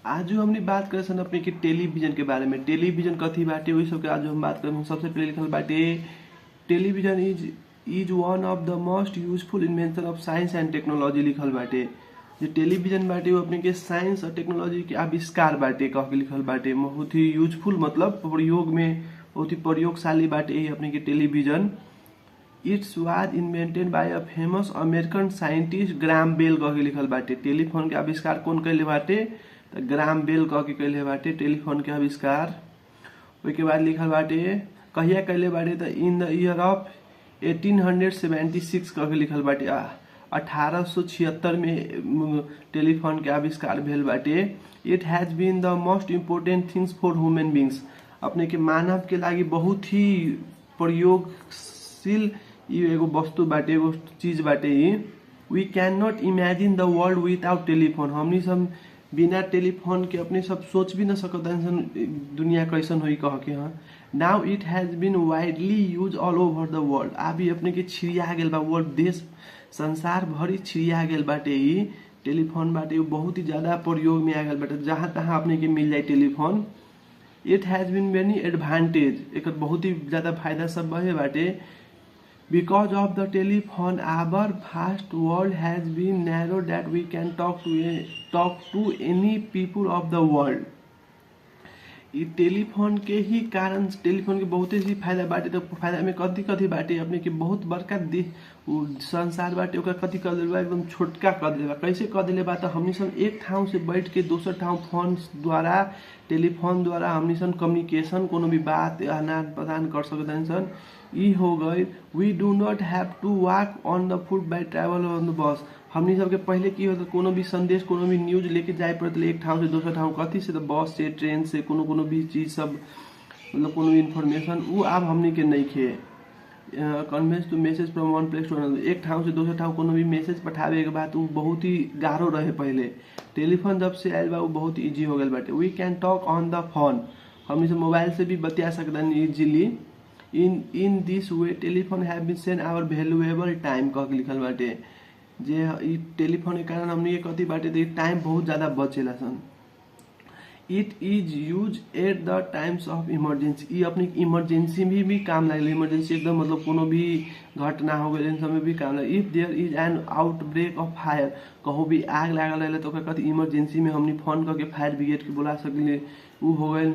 आज हमने बात करे सन अपने के टेलीविजन के बारे में। टेलीविजन कथी बाटे वही सब के आज हम बात करें। सबसे पहले लिखल बाटे television is one of the most useful invention of science and technology लिखल बाटे। जो टेलीविजन बाटे वो अपने के साइंस और टेक्नोलॉजी के आविष्कार बाटे कह के लिखल बाटे। बहुत ही यूजफुल मतलब प्रयोग में बहुत ही प्रयोगशाली बाटे ये अपने के television. It's was invented by a famous American scientist Graham Bell कह के लिखल बाटे। टेलीफोन के आविष्कार कौन कैले बाटे तो ग्राम बेल कह के कैले बाटे टेलीफोन के आविष्कार। उसके बाद लिखल बाटे कहिया कैले बाटे तो इन द ईयर ऑफ 1876 कह के लिखल बाटे। 1876 में टेलीफोन के आविष्कार भेल बाटे। It has been the most important things for human beings. अपने के मानव के लागी बहुत ही प्रयोगशील एगो वस्तु बाटे एगो चीज बाटे। We can not imagine the world without telephone. हमनी सब बिना टेलीफोन के अपने सब सोच भी न सकत दुनिया कैसन हुई कह के। हाँ नाउ it has bean widely use all over the world. अभी अपने के छिड़िया गेल बा वर्ल्ड देश संसार भरी छिड़िया गेल बाटे। टेलीफोन बाटे बहुत ही ज्यादा प्रयोग में आ गल बाटे जहाँ तहाँ अपने के मिल जाए telephone. It has bean many advantage एक बहुत ही ज्यादा फायदा सब बहे बाटे। Because of the telephone, our vast world has been narrowed that we can talk to any people of the world. ये टेलीफोन के ही कारण टेलीफोन के बहुत ही फायदा बाटे। तो फायदा में कथी कथी बाटे अपने के बहुत बड़का संसार बाटे ओकरा कथी कर देले बा एकदम छोटका कर देले बा। कैसे कर देले बा तो हमनी सब एक ठाव से बैठ के दोसर ठाव फोन द्वारा टेलीफोन द्वारा हमनी सब कम्युनिकेशन कोनो भी बात आदान प्रदान कर सकते सन। ई हो गई। We do not have to walk on the foot by travel on the bus. हमनी सबके पहले की होता कोनो भी संदेश कोनो भी न्यूज लेके जाए पड़ते एक ठाव से दोसर ठाव कथी से तो बस से ट्रेन से कोनो भी चीज सब मतलब कोनो इन्फॉर्मेशन वो अब हमनी के नहीं खे। Convince to message from one place to another. एक ठाव से दोसर ठाव कोनो भी मैसेज पठावे के बाद वो बहुत ही गाढ़ो रहे पहले। टेलीफोन जब से आयल बा वो बहुत इजी हो गल बाटे। We can talk on the phone. हमनी से मोबाइल से भी बतिया सकते easily. In this way telephone have been saved our valuable time कह के लिखल बाटे। जे टेलीफोन के कारण हमनी के कथी बाटे तो टाइम बहुत ज्यादा बचेला सन। It is use at the times of emergency. अपनी इमरजेंसी में भी काम लगे। इमरजेंसी एकदम मतलब कोनो भी घटना हो गई इन सब में भी काम लगे। If there is an outbreak of fire कहूँ भी आग लागल रहे तो कथी इमरजेंसी में हमनी फोन करके फायर ब्रिगेड के बुला सकले वो हो गए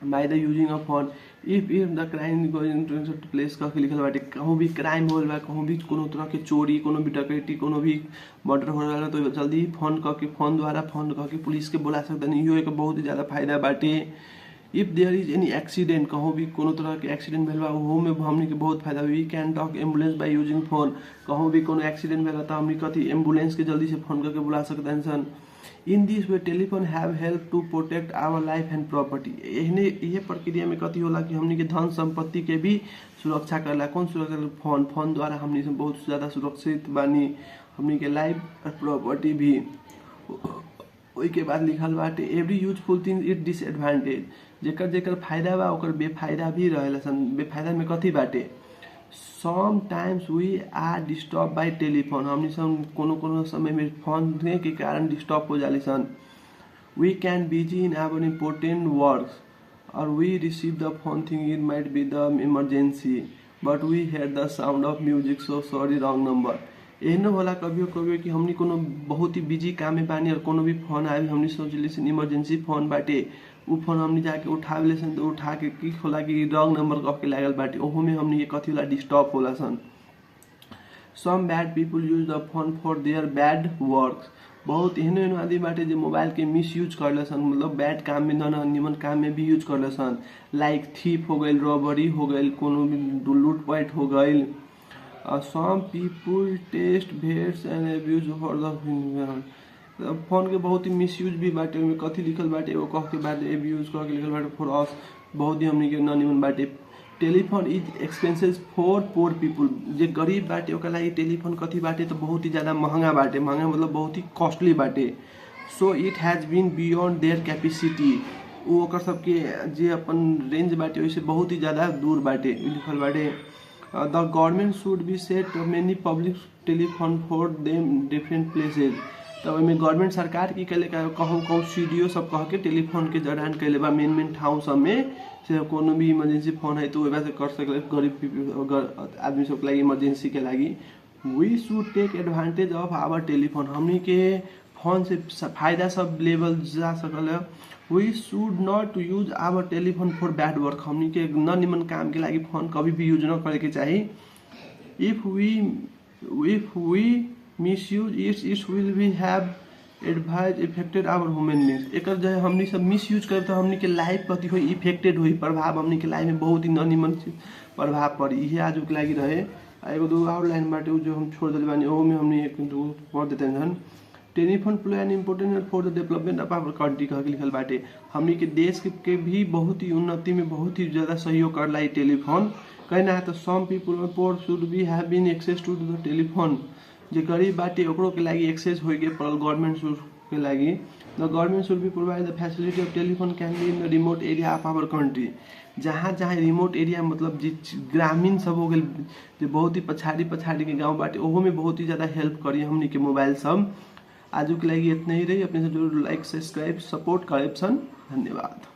by the using of phone. If the crime going to place कह के लिखल बाटे कहूँ भी क्राइम हो बा कहूँ भी कोनो तरह के चोरी कोनो भी डकैती कोनो भी मर्डर हो रहा तो जल्दी फोन करके फोन द्वारा फोन करके पुलिस के बुला सकते हैं। यो एक बहुत ही ज्यादा फायदा बाटे। If there is any accident कहूँ भी कोनो तरह के एक्सीडेंट भेल बा ओहो में हमनी के बहुत फायदा। We can talk ambulance by using phone. कहूँ भी कोनो एक्सीडेंट भेल तो हमनी कथी एम्बुलेंस के जल्दी से फोन करके बुला सकते हैं सन। In this way telephone have help to protect our life and property. यह प्रक्रिया में कथी होला कि हमनी के धन संपत्ति के भी सुरक्षा करला। कौन सुरक्षा फोन द्वारा हमनी से बहुत ज्यादा सुरक्षित बानी हमनी के लाइफ और प्रॉपर्टी भी। के बाद लिखल बाटे every useful thing it disadvantage. जेकर फायदा बा ओकर बेफायदा भी रहेला सन। बेफायदा में कथी बाटे sometimes we are disturb by telephone. हमनी सब कोनो समय में फोन के कारण डिस्टर्ब हो जाली सन। We can busy in our important works और we receive the phone thing it might be the emergency but we hear the sound of music so sorry wrong number. एहनो होला कभी कि हमनी कोनो बहुत ही बिजी काम में बानी और कोनो भी फोन आए हमनी सोचली सन इमरजेंसी फोन बाटे उ फोन हमनी जाके उठावे सन तो उठा के की होला कि रॉन्ग नंबर कह के लागल बाटे ओहो में हमनी के कथी होला डिस्टर्ब होला सन। Some bad people use the phone for their bad works. बहुत एहनो आदमी बाटे जो मोबाइल के मिस यूज करले सन मतलब बैड काम में न निमन काम में भी यूज करले सन। लाइक थीफ हो गइल रॉबरी हो गइल कोनो भी लूटपाट हो गइल। Some people test bets and abuse for the phone के बहुत ही मिसयूज भी बाटे। में कथी लिखल बाटे वो कह के बाद एब्यूज कह के लिखल बाटे फॉर अस बहुत ही हमनी के न निमन बाटे। टेलीफोन इज एक्सपेंसिव फॉर पोर पीपल। जे गरीब बाटे ओकरा लागि टेलीफोन कथी बाटे तो बहुत ही ज्यादा महंगा बाटे। महंगा मतलब बहुत ही कॉस्टली बाटे। So it has bean beyond their capacity. वो ओकर सबके जे अपन रेंज बाटे वैसे बहुत ही ज्यादा दूर बाटे लिखल बाटे। The government should be set many public telephone for them different places. तो ओहिमे गवर्नमेंट सरकार की कैले कहूँ सीडीओ सब कह के टेलीफोन के जड़ान कैले बा मेन ठाउँ सब में से कोनो भी इमरजेंसी फोन है तो वैसे कर सकले गरीब आदमी सबके लागि इमरजेंसी के लागि we should take advantage of our telephone. हमनी के फोन से फायदा सब लेवल जा सकल है। We should not use our telephone for bad work. हमनी के न निमन काम के लागि फोन कभी भी यूज न करे के चाहिए। If we misuse it will be have advise effected our human beings. एक जो है हमनी सब मिसयूज करे तो हमनी के लाइफ कथी हो इफेक्टेड हुई प्रभाव हमनी के लाइफ में बहुत ही निमन प्रभाव पड़ी। इहे आज के लागि रहे। एगो दो और लाइन बाटे जो हम छोड़ दिल बानी ओहो में हमनी एक दो पढ़ देते हैं। Telephone play an important role for the development of our country कह के लिखल बाटे। हमनी के देश के भी बहुत ही उन्नति में बहुत ही ज्यादा सहयोग करला ई टेलीफोन। कहना है तो some people poor should be have been access to the telephone. जो गरीब बाटे ओकरो के लागि एक्सेस होय के पड़ल गवर्नमेंट के लागि। The government should be provide the facility of telephone can be in the remote area of our country. जहाँ जहाँ रिमोट एरिया मतलब ग्रामीण सब हो गए जो बहुत ही पछाड़ी के गाँव बाटे ओहो में बहुत ही ज़्यादा हेल्प करी हमनी के मोबाइल सब। आज के लिए इतना ही रही। अपने से जरूर लाइक सब्सक्राइब सपोर्ट करे। धन्यवाद।